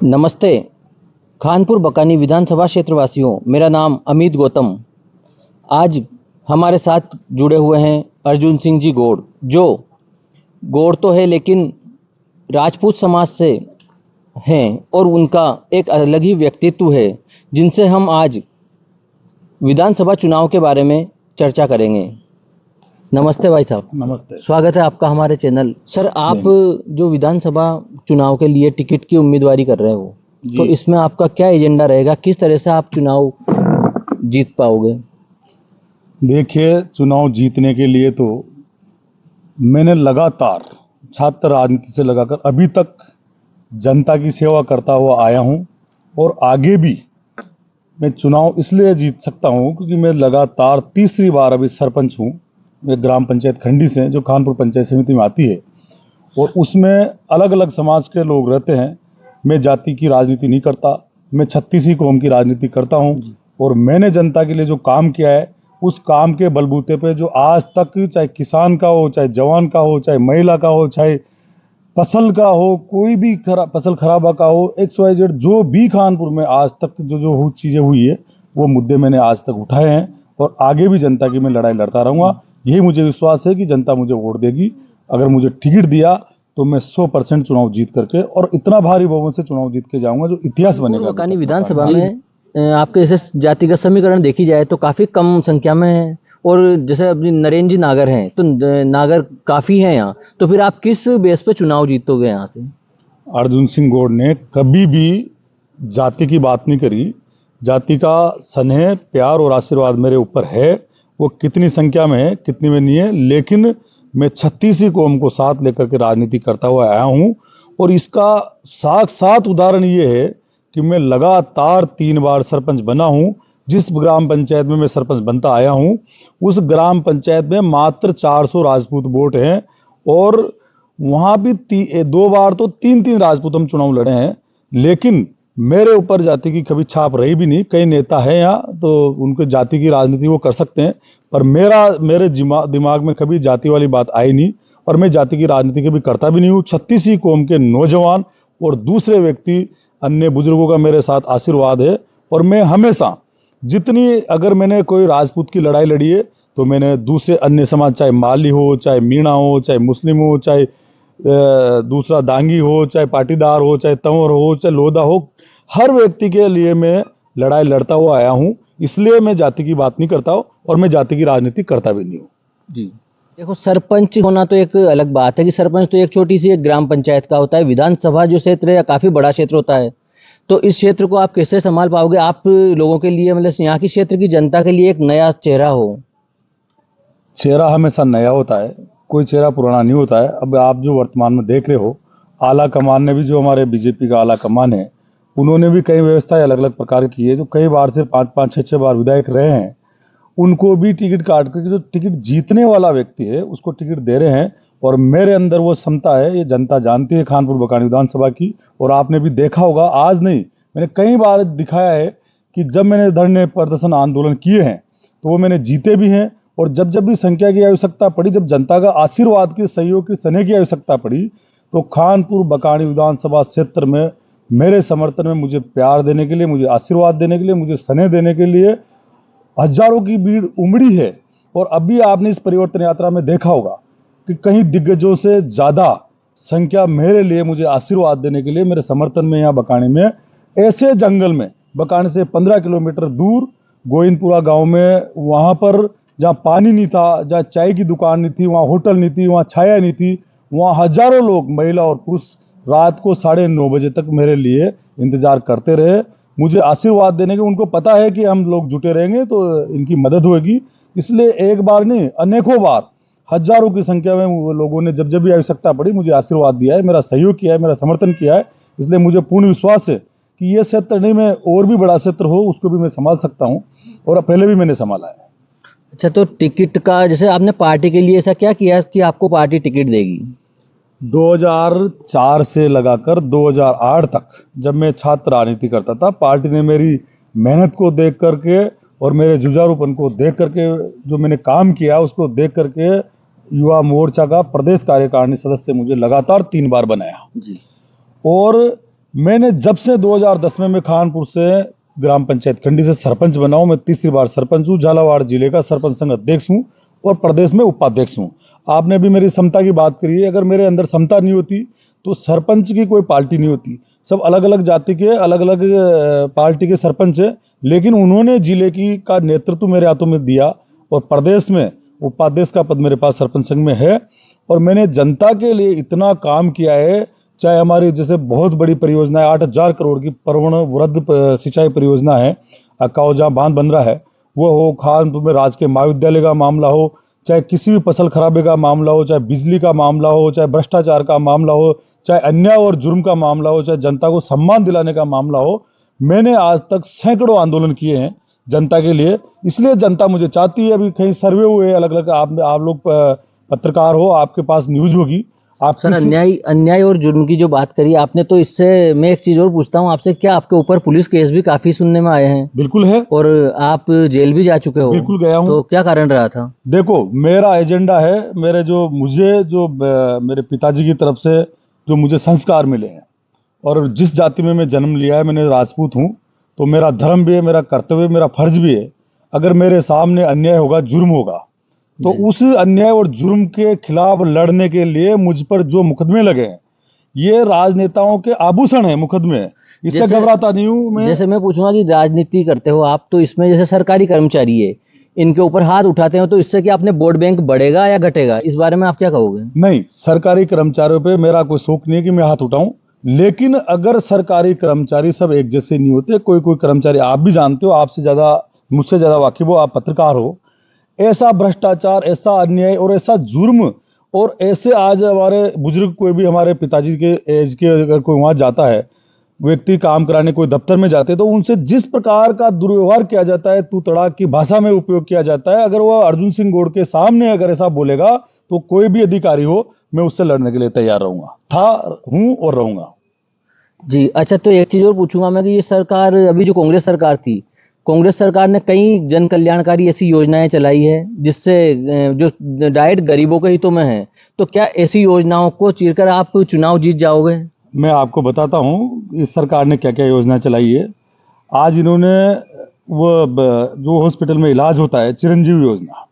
नमस्ते खानपुर बकानी विधानसभा क्षेत्रवासियों, मेरा नाम अमित गौतम। आज हमारे साथ जुड़े हुए हैं अर्जुन सिंह जी गौड़, जो गौड़ तो है लेकिन राजपूत समाज से हैं और उनका एक अलग ही व्यक्तित्व है, जिनसे हम आज विधानसभा चुनाव के बारे में चर्चा करेंगे। नमस्ते भाई साहब। नमस्ते। स्वागत है आपका हमारे चैनल। सर, आप जो विधानसभा चुनाव के लिए टिकट की उम्मीदवारी कर रहे हो, तो इसमें आपका क्या एजेंडा रहेगा? किस तरह से आप चुनाव जीत पाओगे? देखिए, चुनाव जीतने के लिए तो मैंने लगातार छात्र राजनीति से लगाकर अभी तक जनता की सेवा करता हुआ आया हूं और आगे भी मैं चुनाव इसलिए जीत सकता हूं क्योंकि मैं लगातार तीसरी बार अभी सरपंच हूं। मैं ग्राम पंचायत खंडी से, जो खानपुर पंचायत समिति में आती है, और उसमें अलग अलग समाज के लोग रहते हैं। मैं जाति की राजनीति नहीं करता, मैं 36 कौम की राजनीति करता हूं और मैंने जनता के लिए जो काम किया है, उस काम के बलबूते पे जो आज तक, चाहे किसान का हो, चाहे जवान का हो, चाहे महिला का हो, चाहे फसल का हो, कोई भी फसल खराबा का हो, XYZ जो भी खानपुर में आज तक जो चीज़ें हुई है, वो मुद्दे मैंने आज तक उठाए हैं और आगे भी जनता की मैं लड़ाई लड़ता रहूँगा। यही मुझे विश्वास है कि जनता मुझे वोट देगी। अगर मुझे टिकट दिया तो मैं 100% चुनाव जीत करके, और इतना भारी बहुमत से चुनाव जीत के जाऊंगा जो इतिहास बनेगा। बकानी विधानसभा में आपके जैसे जातिगत समीकरण देखी जाए तो काफी कम संख्या में है, और जैसे अपनी नरेंद्र जी नागर हैं, तो नागर काफी हैं यहाँ, तो फिर आप किस बेस पे चुनाव जीतोगे यहाँ से? अर्जुन सिंह गौड़ ने कभी भी जाति की बात नहीं करी। जाति का स्नेह, प्यार और आशीर्वाद मेरे ऊपर है। वो कितनी संख्या में है, कितनी में नहीं है, लेकिन मैं 36 कौम को साथ लेकर के राजनीति करता हुआ आया हूं। और इसका साक्षात उदाहरण ये है कि मैं लगातार 3 बार सरपंच बना हूं। जिस ग्राम पंचायत में मैं सरपंच बनता आया हूं, उस ग्राम पंचायत में मात्र 400 राजपूत वोट हैं, और वहां भी 2 बार तो 3-3 राजपूत हम चुनाव लड़े हैं, लेकिन मेरे ऊपर जाति की कभी छाप रही भी नहीं। कई नेता हैं यहाँ, तो उनके जाति की राजनीति वो कर सकते हैं, पर मेरे दिमाग में कभी जाति वाली बात आई नहीं, और मैं जाति की राजनीति कभी करता भी नहीं हूँ। 36 कौम के नौजवान और दूसरे व्यक्ति, अन्य बुजुर्गों का मेरे साथ आशीर्वाद है। और मैं हमेशा अगर मैंने कोई राजपूत की लड़ाई लड़ी है, तो मैंने दूसरे अन्य समाज, चाहे माली हो, चाहे मीणा हो, चाहे मुस्लिम हो, चाहे दूसरा दांगी हो, चाहे पाटीदार हो, चाहे तंवर हो, चाहे लोधा हो, हर व्यक्ति के लिए मैं लड़ाई लड़ता हुआ आया हूं। इसलिए मैं जाति की बात नहीं करता हूं और मैं जाति की राजनीति करता भी नहीं हूं। जी देखो, सरपंच होना तो एक अलग बात है कि सरपंच तो एक छोटी सी एक ग्राम पंचायत का होता है। विधानसभा जो क्षेत्र है काफी बड़ा क्षेत्र होता है, तो इस क्षेत्र को आप कैसे संभाल पाओगे? आप लोगों के लिए, मतलब यहाँ की क्षेत्र की जनता के लिए एक नया चेहरा हो। चेहरा हमेशा नया होता है, कोई चेहरा पुराना नहीं होता है। अब आप जो वर्तमान में देख रहे हो, आला कमान ने भी, जो हमारे बीजेपी का आला कमान है, उन्होंने भी कई व्यवस्थाएं अलग अलग प्रकार की है। जो कई बार से 5-5, 6-6 बार विधायक रहे हैं, उनको भी टिकट काट करके जो टिकट जीतने वाला व्यक्ति है उसको टिकट दे रहे हैं। और मेरे अंदर वो क्षमता है, ये जनता जानती है खानपुर बकानी विधानसभा की। और आपने भी देखा होगा, आज नहीं, मैंने कई बार दिखाया है कि जब मैंने धरने, प्रदर्शन, आंदोलन किए हैं, तो वो मैंने जीते भी हैं। और जब जब भी संख्या की आवश्यकता पड़ी, जब जनता का आशीर्वाद की, सहयोग की, स्नेह की आवश्यकता पड़ी, तो खानपुर बकानी विधानसभा क्षेत्र में मेरे समर्थन में, मुझे प्यार देने के लिए, मुझे आशीर्वाद देने के लिए, मुझे स्नेह देने के लिए हजारों की भीड़ उमड़ी है। और अभी आपने इस परिवर्तन यात्रा में देखा होगा कि कहीं दिग्गजों से ज्यादा संख्या मेरे लिए, मुझे आशीर्वाद देने के लिए, मेरे समर्थन में यहाँ बकानी में, ऐसे जंगल में, बकानी से 15 किलोमीटर दूर गोविंदपुरा गांव में, वहां पर जहाँ पानी नहीं था, जहाँ चाय की दुकान नहीं थी, वहाँ होटल नहीं थी, वहाँ छाया नहीं थी, वहाँ हजारों लोग, महिला और पुरुष, रात को 9:30 बजे तक मेरे लिए इंतजार करते रहे, मुझे आशीर्वाद देने के। उनको पता है कि हम लोग जुटे रहेंगे तो इनकी मदद होगी। इसलिए एक बार नहीं, अनेकों बार, हजारों की संख्या में वो लोगों ने जब जब भी आवश्यकता पड़ी, मुझे आशीर्वाद दिया है, मेरा सहयोग किया है, मेरा समर्थन किया है। इसलिए मुझे पूर्ण विश्वास है कि ये क्षेत्र नहीं, मैं और भी बड़ा क्षेत्र हो उसको भी मैं संभाल सकता हूँ, और पहले भी मैंने संभाला है। अच्छा, तो टिकट का, जैसे आपने पार्टी के लिए ऐसा क्या किया कि आपको पार्टी टिकट देगी? 2004 से लगाकर 2008 तक जब मैं छात्र राजनीति करता था, पार्टी ने मेरी मेहनत को देख करके और मेरे जुझारूपन को देख करके, जो मैंने काम किया उसको देख करके, युवा मोर्चा का प्रदेश कार्यकारिणी सदस्य मुझे लगातार 3 बार बनाया। जी। और मैंने जब से 2010 में मैं खानपुर से ग्राम पंचायत खंडी से सरपंच बना हूं, मैं तीसरी बार सरपंच हूं, झालावाड़ जिले का सरपंच संघ अध्यक्ष हूं और प्रदेश में उपाध्यक्ष हूं। आपने भी मेरी समता की बात करी है, अगर मेरे अंदर समता नहीं होती तो सरपंच की कोई पार्टी नहीं होती। सब अलग अलग जाति के अलग अलग पार्टी के सरपंच है, लेकिन उन्होंने जिले की का नेतृत्व मेरे हाथों में दिया और प्रदेश में उपाध्यक्ष का पद मेरे पास सरपंच संघ में है। और मैंने जनता के लिए इतना काम किया है, चाहे हमारी जैसे बहुत बड़ी परियोजना है, 8,000 करोड़ की परवण वृद्ध सिंचाई परियोजना है, अक्काओ जहाँ बांध बन रहा है वो हो, खानपुर में राजकीय महाविद्यालय का मामला हो, चाहे किसी भी फसल खराबे का मामला हो, चाहे बिजली का मामला हो, चाहे भ्रष्टाचार का मामला हो, चाहे अन्याय और जुर्म का मामला हो, चाहे जनता को सम्मान दिलाने का मामला हो, मैंने आज तक सैकड़ों आंदोलन किए हैं जनता के लिए। इसलिए जनता मुझे चाहती है। अभी कहीं सर्वे हुए अलग अलग, आप लोग पत्रकार हो, आपके पास न्यूज होगी। आप सर, अन्याय और जुर्म की जो बात करी आपने, तो इससे मैं एक चीज और पूछता हूँ आपसे, क्या आपके ऊपर पुलिस केस भी काफी सुनने में आए हैं? बिल्कुल है। और आप जेल भी जा चुके हो? बिल्कुल गया हूँ। तो क्या कारण रहा था? देखो, मेरा एजेंडा है, मेरे पिताजी की तरफ से जो मुझे संस्कार मिले हैं और जिस जाति में मैं जन्म लिया है, मैंने राजपूत हूँ, तो मेरा धर्म भी है, मेरा कर्तव्य, मेरा फर्ज भी है। अगर मेरे सामने अन्याय होगा, जुर्म होगा, तो उस अन्याय और जुर्म के खिलाफ लड़ने के लिए मुझ पर जो मुकदमे लगे हैं, ये राजनेताओं के आभूषण है मुकदमे, इससे घबराता नहीं हूं मैं। जैसे मैं पूछूंगा कि राजनीति करते हो आप, तो इसमें जैसे सरकारी कर्मचारी है, इनके ऊपर हाथ उठाते हो, तो इससे क्या अपने वोट बैंक बढ़ेगा या घटेगा, इस बारे में आप क्या कहोगे? नहीं, सरकारी कर्मचारियों पे मेरा कोई शौक नहीं है कि मैं हाथ उठाऊं, लेकिन अगर सरकारी कर्मचारी सब एक जैसे नहीं होते, कोई कोई कर्मचारी, आप भी जानते हो, आपसे ज्यादा मुझसे ज्यादा वाकिफ हो, आप पत्रकार हो, ऐसा भ्रष्टाचार, ऐसा अन्याय और ऐसा जुर्म, और ऐसे आज हमारे बुजुर्ग, कोई भी हमारे पिताजी के एज के अगर कोई वहां जाता है, व्यक्ति काम कराने कोई दफ्तर में जाते हैं, तो उनसे जिस प्रकार का दुर्व्यवहार किया जाता है, तू तड़ाक की भाषा में उपयोग किया जाता है, अगर वो अर्जुन सिंह गौड़ के सामने अगर ऐसा बोलेगा तो कोई भी अधिकारी हो, मैं उससे लड़ने के लिए तैयार रहूंगा, हूं और रहूंगा। जी अच्छा, तो एक चीज और पूछूंगा मैं कि ये सरकार, अभी जो कांग्रेस सरकार थी, कांग्रेस सरकार ने कई जन कल्याणकारी ऐसी योजनाएं चलाई है जिससे जो डायरेक्ट गरीबों के हितों में है, तो क्या ऐसी योजनाओं को चीरकर आप चुनाव जीत जाओगे? मैं आपको बताता हूं इस सरकार ने क्या क्या योजना चलाई है। आज इन्होंने जो हॉस्पिटल में इलाज होता है, चिरंजीवी योजना,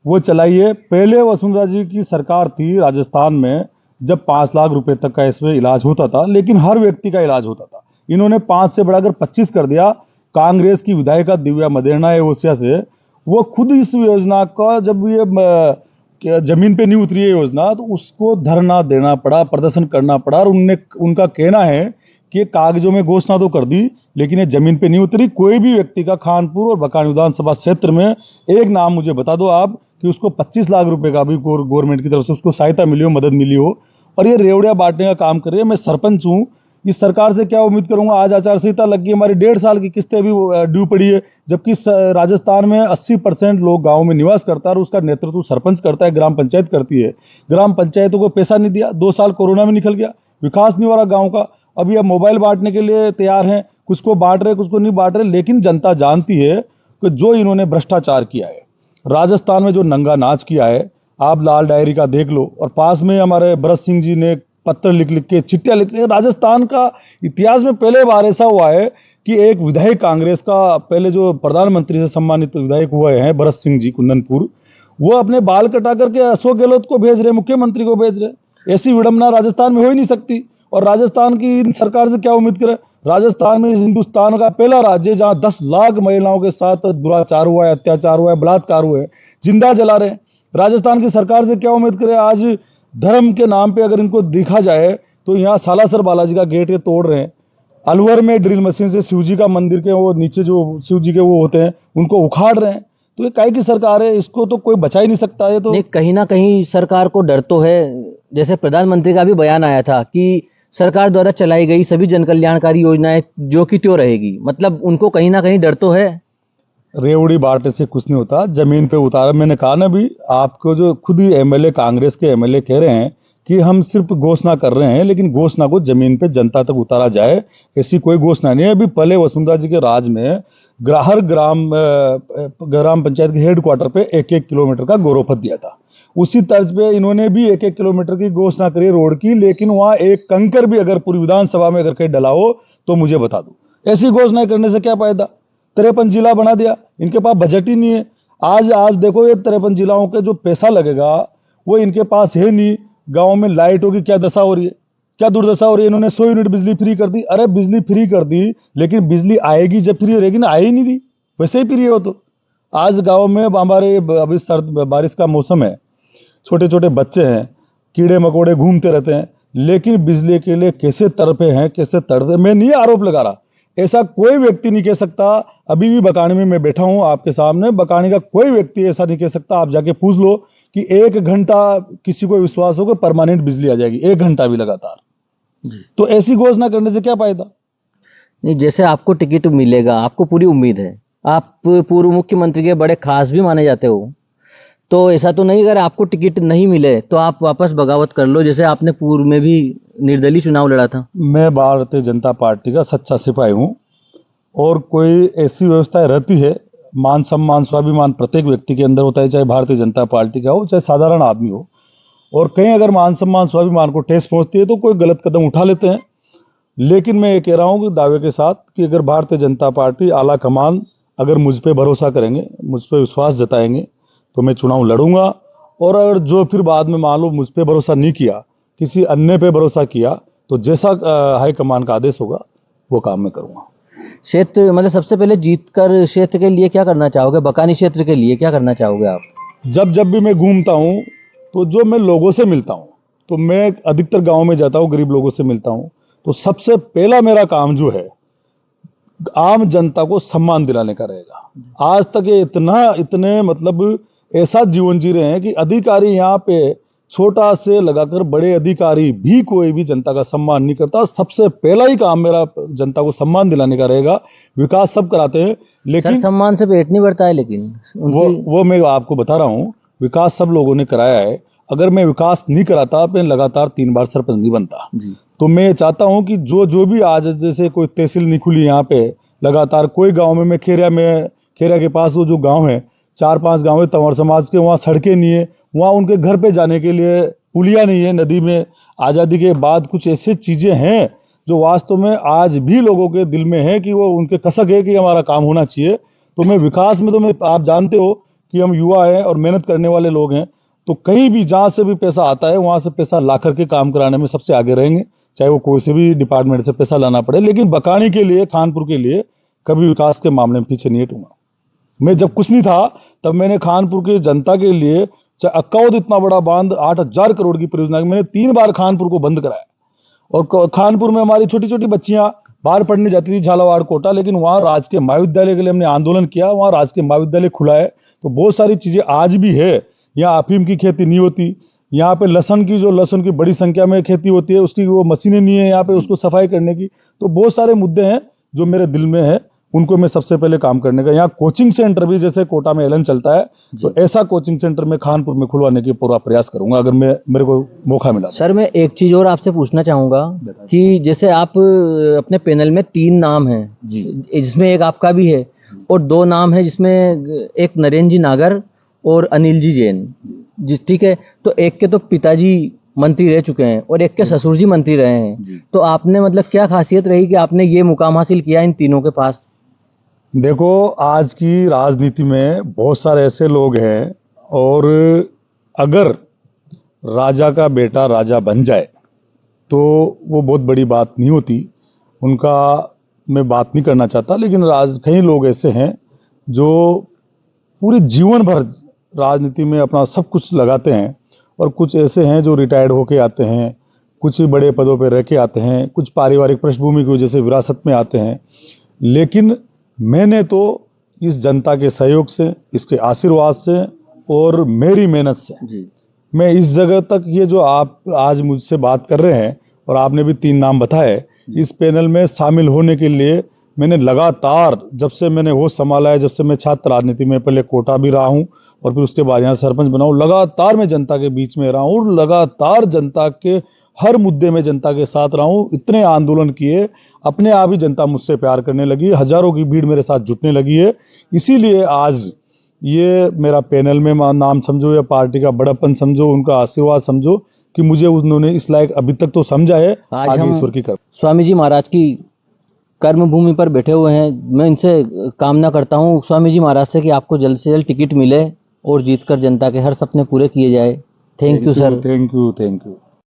वो चलाई है। पहले वसुंधरा जी की सरकार थी राजस्थान में, जब 5 लाख रुपए तक का इसमें इलाज होता था, लेकिन हर व्यक्ति का इलाज होता था। इन्होंने 5 से बढ़ाकर 25 कर दिया। कांग्रेस की विधायिका दिव्या मदेरणा है ओसिया से, वो खुद इस योजना का, जब ये जमीन पे नहीं उतरी है योजना, तो उसको धरना देना पड़ा, प्रदर्शन करना पड़ा, और उनका कहना है कि कागजों में घोषणा तो कर दी, लेकिन ये जमीन पे नहीं उतरी। कोई भी व्यक्ति का खानपुर और बकानी विधानसभा क्षेत्र में एक नाम मुझे बता दो आप कि उसको 25 लाख रुपए का भी गवर्नमेंट की तरफ से उसको सहायता मिली हो, मदद मिली हो, और ये रेवड़िया बांटने का काम कर रही है। मैं सरपंच हूँ, इस सरकार से क्या उम्मीद करूंगा? आज आचार संहिता लग गई, हमारी 1.5 साल की किस्तें भी ड्यू पड़ी है, जबकि राजस्थान में 80% लोग गांव में निवास करता है और उसका नेतृत्व सरपंच करता है, ग्राम पंचायत करती है। ग्राम पंचायतों को पैसा नहीं दिया, 2 साल कोरोना में निकल गया, विकास नहीं हो रहा गाँव का। अभी अब मोबाइल बांटने के लिए तैयार हैं, कुछ को बांट रहे, कुछ को नहीं बांट रहे, लेकिन जनता जानती है कि जो इन्होंने भ्रष्टाचार किया है, राजस्थान में जो नंगा नाच किया है, आप लाल डायरी का देख लो, और पास में हमारे भरत सिंह जी ने पत्र लिख लिख के, चिट्ठियां लिख के, राजस्थान का इतिहास में पहले बार ऐसा हुआ है कि एक विधायक कांग्रेस का, पहले जो प्रधानमंत्री से सम्मानित विधायक हुए हैं भरत सिंह जी कुंदनपुर, वो अपने बाल कटा करके अशोक गहलोत को भेज रहे, मुख्यमंत्री को भेज रहे। ऐसी विडंबना राजस्थान में हो ही नहीं सकती। और राजस्थान की सरकार से क्या उम्मीद करें? राजस्थान में हिंदुस्तान का पहला राज्य जहां 10 लाख महिलाओं के साथ दुराचार हुआ है, अत्याचार हुआ है, बलात्कार हुए, जिंदा जला रहे। राजस्थान की सरकार से क्या उम्मीद करें? आज धर्म के नाम पे अगर इनको देखा जाए तो यहाँ सालासर बालाजी का गेट तोड़ रहे हैं, अलवर में ड्रिल मशीन से शिवजी का मंदिर के वो नीचे जो शिवजी के वो होते हैं उनको उखाड़ रहे हैं। तो ये काहे की सरकार है? इसको तो कोई बचा ही नहीं सकता है। तो नहीं, कहीं ना कहीं सरकार को डर तो है। जैसे प्रधानमंत्री का भी बयान आया था कि सरकार द्वारा चलाई गई सभी जन कल्याणकारी योजनाएं जो कि त्यों रहेगी, मतलब उनको कहीं ना कहीं डर तो है। रेवड़ी बांटने से कुछ नहीं होता, जमीन पे उतारा। मैंने कहा ना भी आपको, जो खुद ही एमएलए, कांग्रेस के एमएलए कह रहे हैं कि हम सिर्फ घोषणा कर रहे हैं, लेकिन घोषणा को जमीन पे जनता तक उतारा जाए, ऐसी कोई घोषणा नहीं है। अभी पहले वसुंधरा जी के राज में हर ग्राम पंचायत के हेडक्वार्टर पे 1-1 किलोमीटर का गौरव पथ दिया था। उसी तर्ज पे इन्होंने भी 1-1 किलोमीटर की घोषणा करी रोड की, लेकिन वहां एक कंकर भी अगर पूरी विधानसभा में अगर कहीं डला हो तो मुझे बता दो। ऐसी घोषणा करने से क्या फायदा? 53 जिला बना दिया, इनके पास बजट ही नहीं है। आज देखो ये 53 जिलाओं के जो पैसा लगेगा वो इनके पास है नहीं। गाँव में लाइटों की क्या दशा हो रही है, क्या दुर्दशा हो रही है। इन्होंने 100 यूनिट बिजली फ्री कर दी। अरे बिजली फ्री कर दी, लेकिन बिजली आएगी जब फ्री रहेगी ना, आई नहीं दी, वैसे ही फ्री हो। तो आज गांव में हमारे अभी सर्द बारिश का मौसम है, छोटे छोटे बच्चे हैं, कीड़े मकोड़े घूमते रहते हैं, लेकिन बिजली के लिए कैसे तड़पे हैं, कैसे तड़पे। मैं नहीं आरोप लगा रहा, ऐसा कोई व्यक्ति नहीं कह सकता। अभी भी बकानी में मैं बैठा हूं आपके सामने, बकानी का कोई व्यक्ति ऐसा नहीं कह सकता। आप जाके पूछ लो कि 1 घंटा किसी को विश्वास हो कि परमानेंट बिजली आ जाएगी, 1 घंटा भी लगातार। तो ऐसी घोषणा करने से क्या फायदा? नहीं, जैसे आपको टिकट मिलेगा, आपको पूरी उम्मीद है, आप पूर्व मुख्यमंत्री के बड़े खास भी माने जाते हो, तो ऐसा तो नहीं अगर आपको टिकट नहीं मिले तो आप वापस बगावत कर लो, जैसे आपने पूर्व में भी निर्दलीय चुनाव लड़ा था। मैं भारतीय जनता पार्टी का सच्चा सिपाही हूं, और कोई ऐसी व्यवस्था रहती है, मान सम्मान स्वाभिमान प्रत्येक व्यक्ति के अंदर होता है, चाहे भारतीय जनता पार्टी का हो चाहे साधारण आदमी हो। और कहीं अगर मान सम्मान स्वाभिमान को ठेस पहुंचती है तो कोई गलत कदम उठा लेते हैं। लेकिन मैं ये कह रहा हूं कि दावे के साथ कि अगर भारतीय जनता पार्टी आला कमान अगर मुझ पे भरोसा करेंगे, मुझ पे विश्वास जताएंगे, तो मैं चुनाव लड़ूंगा। और अगर जो फिर बाद में मान लो मुझ पे भरोसा नहीं किया, किसी अन्य पे भरोसा किया, तो जैसा हाईकमान का आदेश होगा वो काम मैं करूंगा। क्षेत्र मतलब सबसे पहले जीत कर क्षेत्र के लिए क्या करना चाहोगे? बकानी क्षेत्र के लिए क्या करना चाहोगे आप? जब भी मैं घूमता हूं तो जो मैं लोगों से मिलता हूं, तो मैं अधिकतर गांव में जाता हूं, गरीब लोगों से मिलता हूं, तो सबसे पहला मेरा काम जो है आम जनता को सम्मान दिलाने का रहेगा। आज तक ये इतने मतलब ऐसा जीवन जी रहे हैं कि अधिकारी यहाँ पे छोटा से लगाकर बड़े अधिकारी भी कोई भी जनता का सम्मान नहीं करता। सबसे पहला ही काम मेरा जनता को सम्मान दिलाने का रहेगा। विकास सब कराते हैं, लेकिन सम्मान से पेट नहीं भरता है, लेकिन वो मैं आपको बता रहा हूँ, विकास सब लोगों ने कराया है। अगर मैं विकास नहीं कराता, मैं लगातार 3 बार सरपंच नहीं बनता। तो मैं चाहता हूं कि जो भी आज जैसे कोई तहसील नहीं खुली यहाँ पे, लगातार कोई गांव में, मैं खेरिया के पास वो जो गांव है, 4-5 गांव है तंवर समाज के, वहाँ सड़कें नहीं है, वहाँ उनके घर पे जाने के लिए पुलिया नहीं है। नदी में आज़ादी के बाद कुछ ऐसी चीजें हैं जो वास्तव में आज भी लोगों के दिल में है कि वो उनके कसक है कि हमारा काम होना चाहिए। तो मैं विकास में, तो मैं आप जानते हो कि हम युवा हैं और मेहनत करने वाले लोग हैं, तो कहीं भी जहाँ से भी पैसा आता है वहाँ से पैसा ला करके काम कराने में सबसे आगे रहेंगे, चाहे वो कोई से भी डिपार्टमेंट से पैसा लाना पड़े। लेकिन बकानी के लिए, खानपुर के लिए कभी विकास के मामले में पीछे नहीं हटूंगा। मैं जब कुछ नहीं था तब मैंने खानपुर की जनता के लिए, चाहे अक्काउद इतना बड़ा बांध 8000 करोड़ की परियोजना, मैंने 3 बार खानपुर को बंद कराया। और खानपुर में हमारी छोटी छोटी बच्चियां बाहर पढ़ने जाती थी, झालावाड़ कोटा, लेकिन वहाँ राजकीय महाविद्यालय के लिए हमने आंदोलन किया, वहाँ राजकीय महाविद्यालय खुला है। तो बहुत सारी चीजें आज भी है। यहाँ अफीम की खेती नहीं होती, यहाँ पे लहसुन की बड़ी संख्या में खेती होती है, उसकी वो मशीनें नहीं है यहाँ पे उसको सफाई करने की। तो बहुत सारे मुद्दे हैं जो मेरे दिल में है, उनको मैं सबसे पहले काम करने का। यहाँ कोचिंग सेंटर भी, जैसे कोटा में एलन चलता है, तो ऐसा कोचिंग सेंटर मैं खानपुर में खुलवाने की पूरा प्रयास करूंगा अगर मेरे को मौका मिला। सर, मैं एक चीज और आपसे पूछना चाहूंगा कि जैसे आप अपने पैनल में 3 नाम हैं, जिसमें एक आपका भी है, और 2 नाम है जिसमें एक नरेंद्र जी नागर और अनिल जी जैन जी, ठीक है। तो एक के तो पिताजी मंत्री रह चुके हैं और एक के ससुर जी मंत्री रहे हैं, तो आपने मतलब क्या खासियत रही कि आपने ये मुकाम हासिल किया इन तीनों के पास? देखो, आज की राजनीति में बहुत सारे ऐसे लोग हैं, और अगर राजा का बेटा राजा बन जाए तो वो बहुत बड़ी बात नहीं होती। उनका मैं बात नहीं करना चाहता, लेकिन कई लोग ऐसे हैं जो पूरे जीवन भर राजनीति में अपना सब कुछ लगाते हैं, और कुछ ऐसे हैं जो रिटायर्ड होके आते हैं, कुछ बड़े पदों पर रह के आते हैं, कुछ पारिवारिक पृष्ठभूमि की वजह से विरासत में आते हैं। लेकिन मैंने तो इस जनता के सहयोग से, इसके आशीर्वाद से और मेरी मेहनत से मैं इस जगह तक, ये जो आप आज मुझसे बात कर रहे हैं और आपने भी 3 नाम बताए, इस पैनल में शामिल होने के लिए मैंने लगातार, जब से मैंने होश संभाला है, जब से मैं छात्र राजनीति में, पहले कोटा भी रहा हूँ और फिर उसके बाद यहाँ सरपंच बना हूँ, लगातार मैं जनता के बीच में रहा हूँ, लगातार जनता के हर मुद्दे में जनता के साथ रहा हूँ। इतने आंदोलन किए, अपने आप ही जनता मुझसे प्यार करने लगी, हजारों की भीड़ मेरे साथ जुटने लगी है। इसीलिए आज ये मेरा पैनल में नाम समझो या पार्टी का बड़ापन समझो, उनका आशीर्वाद समझो कि मुझे उन्होंने इस लायक अभी तक तो समझा है। आज आगे हम ईश्वर की कृपा। स्वामी जी महाराज की कर्म भूमि पर बैठे हुए हैं। मैं इनसे कामना करता हूँ स्वामी जी महाराज से कि आपको जल्द से जल्द टिकट मिले और जीतकर जनता के हर सपने पूरे किए जाए। Thank you sir. Thank you.